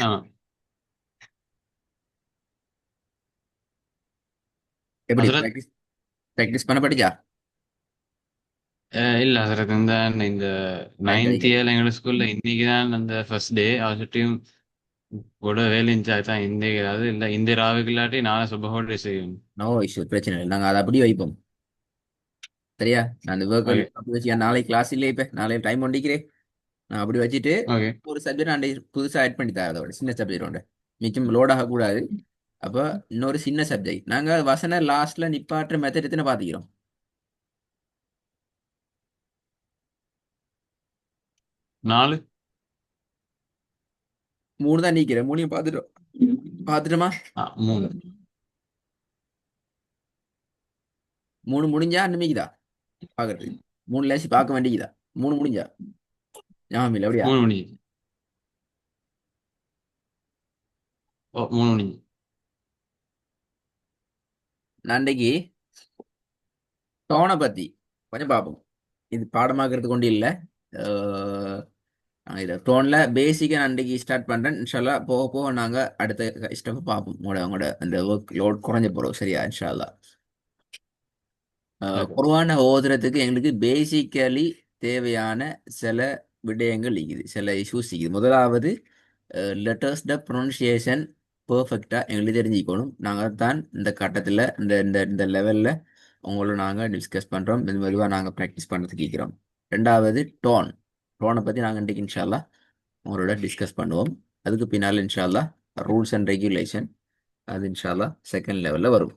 ஆ எப்படி ஹசரத். Practice practice பண்ண படிச்சா? இல்ல ஹசரத், இந்த நைன்த் படிக்காது. இயர்ல எங்களோட ஸ்கூல்ல இன்னைக்கு தான் அந்த ஃபர்ஸ்ட் டே அவர்கிட்டயும் கூட வேலை இருந்துச்சு. அதுதான் இந்த அது இல்லை இந்த ராவுக்கு இல்லாட்டி நாளை சுபஹோட செய்யும். நோ இஷ்யூ, பிரச்சனை இல்லை. நாங்கள் அதை அப்படியே வைப்போம். சரியா? நான் அந்த ஒர்க் ஓகே. அப்படி வச்சு நாளைக்கு கிளாஸ் இல்லை. இப்போ நாளைக்கு டைம் ஒண்டிக்கிறேன். நான் அப்படி வச்சுட்டு ஓகே. ஒரு சப்ஜெக்ட் நான் புதுசாக ஆட் பண்ணி தரேன். அதோட சின்ன சப்ஜெக்ட் உண்டு. மிச்சம் லோட் ஆகக்கூடாது. அப்போ இன்னொரு சின்ன சப்ஜெக்ட் நாங்கள் வசன லாஸ்ட்ல நிப்பாட்டுற மெத்தட் எத்தனை பார்த்துக்கிறோம். 4. 3 தான் நீக்கிறேன். 3 பார்த்துட்டோம். பார்த்துட்டோமா? 3. 3 முடிஞ்சா நிமிக்குதா பார்க்கறதுக்கு? 3 லேசி பார்க்க வேண்டியதா? 3 முடிஞ்சா ஞாபகம் இல்லை அப்படியா? 3 மணி. ஓ, 3 மணி. நான் அன்றைக்கு டோனை பற்றி கொஞ்சம் பார்ப்போம். இது பாடமாக்குறது கொண்டு இல்லை. இதை டோனில் பேசிக்காக நான் அன்றைக்கி ஸ்டார்ட் பண்ணுறேன். இன்ஷால்லா போக போக நாங்கள் அடுத்த ஸ்டெப் பார்ப்போம். உங்களோட அந்த ஒர்க் லோட் குறைஞ்ச போகிறோம். சரியா? இன்ஷால்லா. ஓகே. குர்ஆனை ஓதுறதுக்கு எங்களுக்கு பேசிக்கலி தேவையான சில விடயங்கள் இருக்குது, சில இஷ்யூஸ் இருக்குது. முதலாவது, லெட்டர்ஸ் த ப்ரொனன்சியேஷன் பெர்ஃபெக்டாக எங்களுக்கு தெரிஞ்சுக்கணும். நாங்கள் தான் இந்த கட்டத்தில் இந்த இந்த இந்த லெவலில் உங்களோட நாங்கள் டிஸ்கஸ் பண்ணுறோம். இது மெதுவாக நாங்கள் ப்ராக்டிஸ் பண்ணுறதுக்கு கேட்குறோம். ரெண்டாவது, டோனை பற்றி நாங்கள் இன்றைக்கு இன்ஷால்லா உங்களோட டிஸ்கஸ் பண்ணுவோம். அதுக்கு பின்னால் இன்ஷால்லா ரூல்ஸ் அண்ட் ரெகுலேஷன், அது இன்ஷால்லா செகண்ட் லெவலில் வரும்.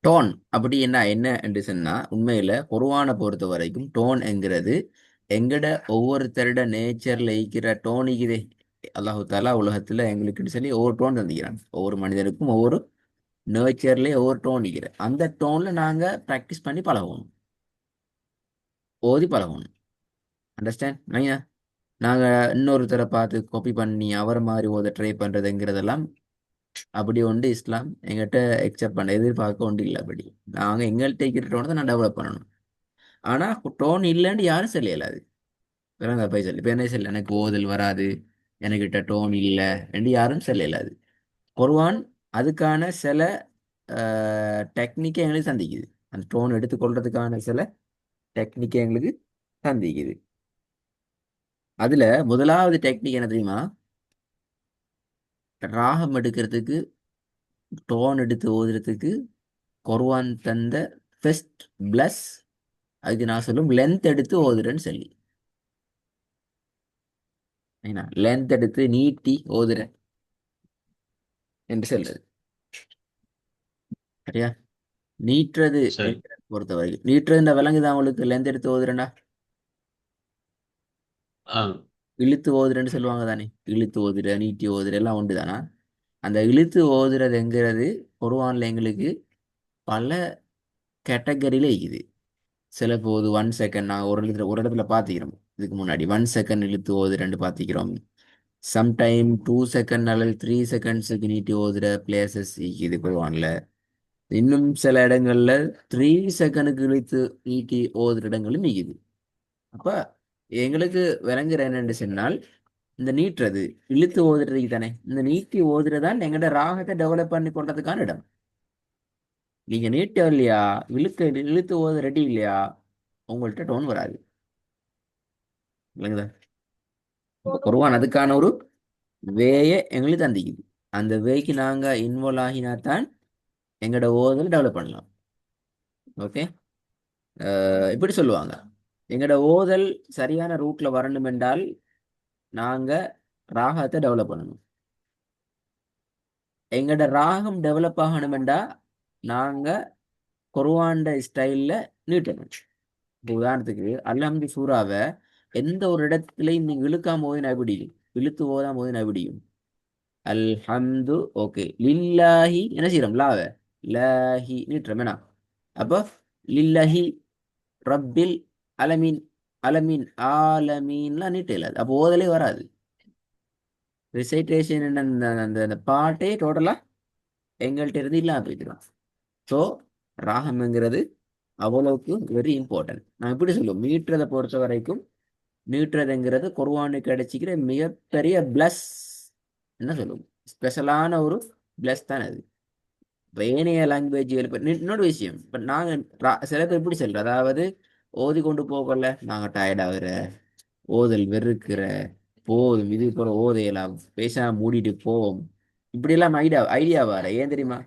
டோன் அப்படி என்ன என்ன என்று சொன்னா, உண்மையில குர்ஆனை பொறுத்த வரைக்கும் டோன் என்கிறது எங்கட ஒவ்வொருத்தருட நேச்சர்ல இருக்கிற டோன் இருக்குதே. அல்லாஹு தாலா உலகத்துல எங்களுக்குன்னு சொல்லி ஒவ்வொரு டோன் தந்திக்கிறான். ஒவ்வொரு மனிதனுக்கும் ஒவ்வொரு நேச்சர்லயே ஒவ்வொரு டோன் இருக்கிற அந்த டோன்ல நாங்க ப்ராக்டிஸ் பண்ணி பழகணும், ஓதி பழகணும். அண்டர்ஸ்டாண்ட்? நாங்க இன்னொருத்தரை பார்த்து காப்பி பண்ணி அவர் மாதிரி ஓத ட்ரை பண்றதுங்கிறதெல்லாம் அப்படி உண்டு. இஸ்லாம் எங்கிட்ட எக்ஸெப்ட் பண்ண எதிர்பார்க்க உண்டு இல்லை. அப்படி நாங்கள் எங்கள்கிட்ட இருக்கிற டோனை தான் நான் டெவலப் பண்ணணும். ஆனா டோன் இல்லைன்னு யாரும் சொல்லலாது. வேறங்க போய் சொல்லு. இப்போ என்ன சொல்ல, எனக்கு ஓதல் வராது, எனக்கிட்ட டோன் இல்லை என்று யாரும் சொல்லலாது. குர்ஆன் அதுக்கான சில டெக்னிக்கை எங்களுக்கு சந்திக்குது. அந்த டோன் எடுத்துக்கொள்றதுக்கான சில டெக்னிக்கை எங்களுக்கு சந்திக்குது. அதுல முதலாவது டெக்னிக் என்ன தெரியுமா? ராகம் எடுக்கிறதுக்கு, டோன் எடுத்து ஓதுறதுக்கு குர்ஆன் தந்த ஃபர்ஸ்ட் பிளஸ், அதுக்கு நான் சொல்லும் லென்த் எடுத்து ஓதுறேன்னு சொல்லி. ஏன்னா லென்த் எடுத்து நீட்டி ஓதுறேன் என்று சொல்றது. சரியா? நீட்டுறது சரி. என்கிறத பொறுத்த வரைக்கும், நீட்டுறது இந்த விலங்குதான். அவங்களுக்கு லென்த் எடுத்து ஓதுறேன்டா, ஆ இழுத்து ஓதுறேன்னு சொல்லுவாங்க தானே. இழுத்து ஓதுற, நீட்டி ஓதுற எல்லாம் உண்டு தானா? அந்த இழுத்து ஓதுறதுங்கிறது குர்ஆன்ல எங்களுக்கு பல கேட்டகரியில இருக்குது. சில போது 1 செகண்ட் நான் ஒரு இடத்துல பார்த்துக்கிறோம். இதுக்கு முன்னாடி 1 செகண்ட் இழுத்து ஓதுறேன்னு பார்த்துக்கிறோம். சம்டைம் 2 செகண்ட் அல்லது 3 செகண்ட்ஸுக்கு நீட்டி ஓதுற பிளேசஸ் இருக்குது குர்ஆன்ல. இன்னும் சில இடங்கள்ல 3 செகண்டுக்கு இழுத்து நீட்டி ஓதுற இடங்களும் இருக்குது. அப்ப எங்களுக்கு விளங்குற என்னன்னு சொன்னால், இந்த நீட்டுறது இழுத்து ஓதுறதுக்கு தானே. இந்த நீட்டி ஓதுறதான் எங்கட ராகத்தை டெவலப் பண்ணி கொண்டதுக்கான இடம். நீங்க நீட்ட இல்லையா, இழுத்து இழுத்து ஓத ரெடி இல்லையா, உங்கள்கிட்ட டோன் வராது. விளங்குதா? அப்ப குர்ஆன் அதுக்கான ஒரு வேயை எங்களுக்கு தந்திக்குது. அந்த வேக்கு நாங்க இன்வால்வ் ஆகினா தான் எங்கட ஓதல் டெவலப் பண்ணலாம். ஓகே. இப்படி சொல்லுவாங்க, எங்கட ஓதல் சரியான ரூட்ல வரணும் என்றால் நாங்க ராகத்தை டெவலப் பண்ணணும். எங்கட ராகம் டெவலப் ஆகணுமெண்டா நாங்க குர்ஆன்ட ஸ்டைல்ல நீட்டணும். இப்போ உதாரணத்துக்கு அல்ஹம்து சூறாவை எந்த ஒரு இடத்துலையும் நீங்க இழுக்காம ஓதினா எப்படியும், இழுத்து ஓதாம ஓதினா எப்படியும்? அல்ஹம்து ஓகே, லில்லாஹி என்ன செய்யறோம்? லாவை லாஹி நீட்டுறோம் என்ன? அப்போ லில்லாஹி ரப்பில் அலமீன், அலமீன் ஆலமீன்லாம் நீட்ட இல்லாது. அப்போ ஓதலே வராது. ரிசைட்டேஷன் அந்த அந்த அந்த பாட்டே டோட்டலா எங்கள்கிட்ட இருந்து இல்லாம போயிடுவான். ஸோ ராகம்ங்கிறது அவ்வளவுக்கு வெரி இம்பார்ட்டன்ட். நான் எப்படி சொல்லுவோம், மீட்டுறதை பொறுத்த வரைக்கும் மீட்டுறதுங்கிறது குர்ஆனுக்கு கிடைச்சிக்கிற மிகப்பெரிய பிளஸ். என்ன சொல்லுவோம், ஸ்பெஷலான ஒரு பிளஸ் தான் அது. இப்போ ஏனைய லாங்குவேஜ்கள் இப்போ இன்னொரு விஷயம், இப்போ நாங்கள் சில பேர் எப்படி சொல்கிறோம், அதாவது ஓதி கொண்டு போகல நாங்கள் டயர்ட் ஆகுற, ஓதல் வெறுக்கிற, போதும் இது போல ஓதையெல்லாம் பேசாம மூடிட்டு போவோம், இப்படியெல்லாம் ஐடியா வர ஏன் தெரியுமா?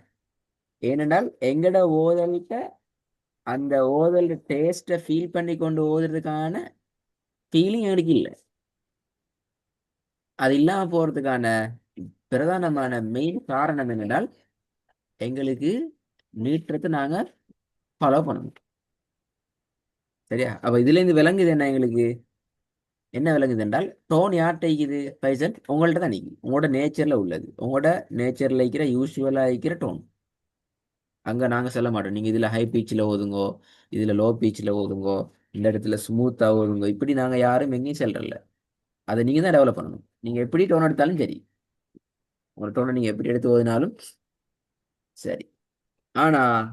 ஏனென்றால் எங்கட ஓதல்கிட்ட அந்த ஓதல் டேஸ்ட்டை ஃபீல் பண்ணி கொண்டு ஓதுறதுக்கான ஃபீலிங் எங்களுக்கு இல்லை. அது இல்லாமல் போகிறதுக்கான பிரதானமான மெயின் காரணம் என்னென்றால் எங்களுக்கு நீட்டுறதை நாங்கள் ஃபாலோ பண்ணணும். சரியா? அப்போ இதுலேருந்து விளங்குது என்ன எங்களுக்கு, என்ன விளங்குது என்றால் டோன் யார்கிட்ட இருக்குது பைசன், உங்கள்ட்ட தான் நிற்குது, உங்களோட நேச்சரில் உள்ளது, உங்களோட நேச்சரில் இருக்கிற யூஸ்வலாக இருக்கிற டோன். அங்கே நாங்கள் சொல்ல மாட்டோம் நீங்கள் இதில் ஹை பீச்சில் ஓதுங்கோ, இதில் லோ பீச்சில் ஓதுங்கோ, இந்த இடத்துல ஸ்மூத்தாக ஓதுங்கோ, இப்படி நாங்கள் யாரும் எங்கேயும் செல்றதில்ல. அதை நீங்கள் தான் டெவலப் பண்ணணும். நீங்கள் எப்படி டோன் எடுத்தாலும் சரி, உங்களோட டோனை நீங்கள் எப்படி எடுத்து ஓதினாலும் சரி. ஆனால்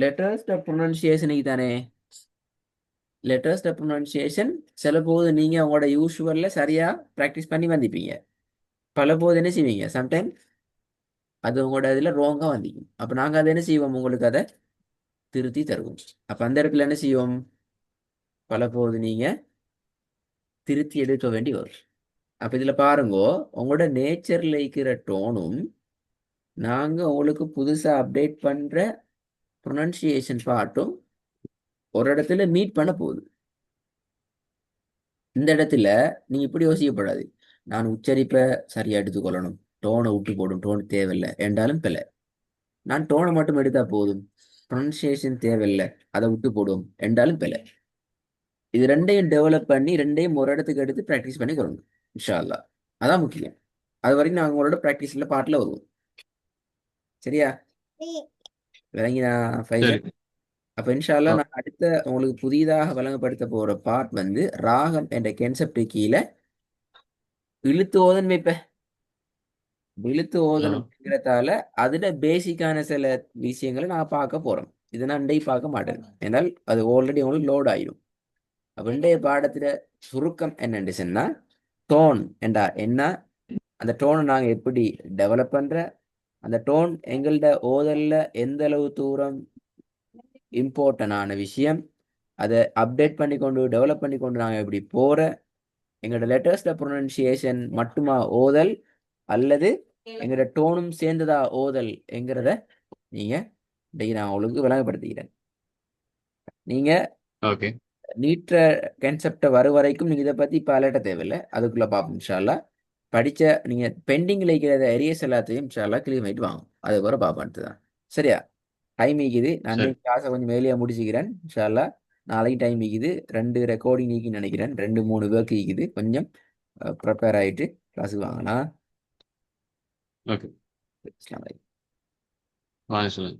லெட்டர்ஸ் ப்ரொனன்சியேஷனுக்கு தானே, லெட்டர்ஸ் ப்ரொனன்சியேஷன் சில போது நீங்கள் உங்களோட யூஸ்வலில் சரியாக ப்ராக்டிஸ் பண்ணி வந்திப்பீங்க, பல போது என்ன செய்வீங்க, சம்டைம் அது உங்களோட இதில் ரோங்காக வந்திக்கும். அப்போ நாங்கள் அதை என்ன செய்வோம், உங்களுக்கு அதை திருத்தி தருவோம். அப்போ அந்த இடத்துல என்ன செய்வோம், பல போது நீங்கள் திருத்தி எடுக்க வேண்டி வரும். அப்போ இதில் பாருங்கோ, உங்களோட நேச்சரில் இருக்கிற டோனும் நாங்கள் உங்களுக்கு புதுசாக அப்டேட் பண்ணுற ப்ரொனன்சியேஷன் பார்ட்டும் ஒரு இடத்துல மீட் பண்ண போகுது. இந்த இடத்துல நீங்கள் இப்படி யோசிக்கப்படாது, நான் உச்சரிப்பை சரியாக எடுத்துக்கொள்ளணும், டோனை விட்டு போடும், டோன் தேவையில்லை என்றாலும் பிள்ளை, நான் டோனை மட்டும் எடுத்தால் போதும், ப்ரொனன்சியேஷன் தேவையில்லை அதை விட்டு போடுவோம் என்றாலும் பிள்ளை. இது ரெண்டையும் டெவலப் பண்ணி ரெண்டையும் ஒரு இடத்துக்கு எடுத்து ப்ராக்டிஸ் பண்ணி கொள்ளணும் இன்ஷா அல்லாஹ். அதான் முக்கியம். அது வரைக்கும் நாங்கள் உங்களோட ப்ராக்டிஸில் பாட்டில் வருவோம். சரியா? விளங்கினா சரி. ஃபைசல்? அப்போ இன்ஷா அல்லாஹ் ஓ- நான் அடுத்த உங்களுக்கு புதிதாக வழங்கப்படுத்த போகிற பார்ட் வந்து ராகம் என்ற கென்செப்ட் கீழே இழுத்து ஓதன் வைப்பேன். இழுத்து ஆ, ஓதணுங்கிறதால அதில் பேசிக்கான சில விஷயங்களை நான் பார்க்க போகிறோம். இதை நான் இன்றைக்கு பார்க்க மாட்டேன், ஏன்னால் அது ஆல்ரெடி உங்களுக்கு லோட் ஆயிடும். அப்போ இன்றைய பாடத்தில் சுருக்கம் என்னன்னு சொன்னால், டோன் என்றா என்ன, அந்த டோனை நாங்கள் எப்படி டெவலப் பண்ணுற, அந்த டோன் எங்கள்ட ஓதல்ல எந்த அளவு தூரம் இம்பார்ட்டண்டான விஷயம், அதை அப்டேட் பண்ணி கொண்டு டெவலப் பண்ணி கொண்டு நாங்கள் எப்படி போகிற, எங்களோட லெட்டர்ஸில் ப்ரொனன்சியேஷன் மட்டுமா ஓதல் அல்லது எங்களோட டோனும் சேர்ந்ததா ஓதல் என்கிறத நீங்கள் இன்றைக்கு நான் உங்களுக்கு விளங்கப்படுத்திக்கிறேன். நீங்கள் ஓகே. நீட்ற கான்செப்டை வரும் வரைக்கும் நீங்கள் இதை பற்றி இப்போ அலட்ட தேவையில்லை, அதுக்குள்ளே பார்ப்போம் இன்ஷா அல்லாஹ். படித்த நீங்கள் பெண்டிங்கில் இருக்கிற ஏரியாஸ் எல்லாத்தையும் இன்ஷா அல்லாஹ் கிளீன் பண்ணிட்டு வாங்க, அது கூட பார்ப்போம் தான். சரியா? டைம் இருக்குது, நான் சரி. கிளாஸை கொஞ்சம் மேலேயே முடிச்சுக்கிறேன் இன்ஷா அல்லாஹ். நாளைக்கு டைம் இருக்குது, 2 ரெக்கார்டிங் நீக்கி நினைக்கிறேன், 2 3 ஒர்க் இருக்குது, கொஞ்சம் ப்ரிப்பேர் ஆகிட்டு கிளாஸுக்கு வாங்கண்ணா. ஓகே. அஸ்ஸலாமு அலைக்கும். வாங்க சொல்லுங்க.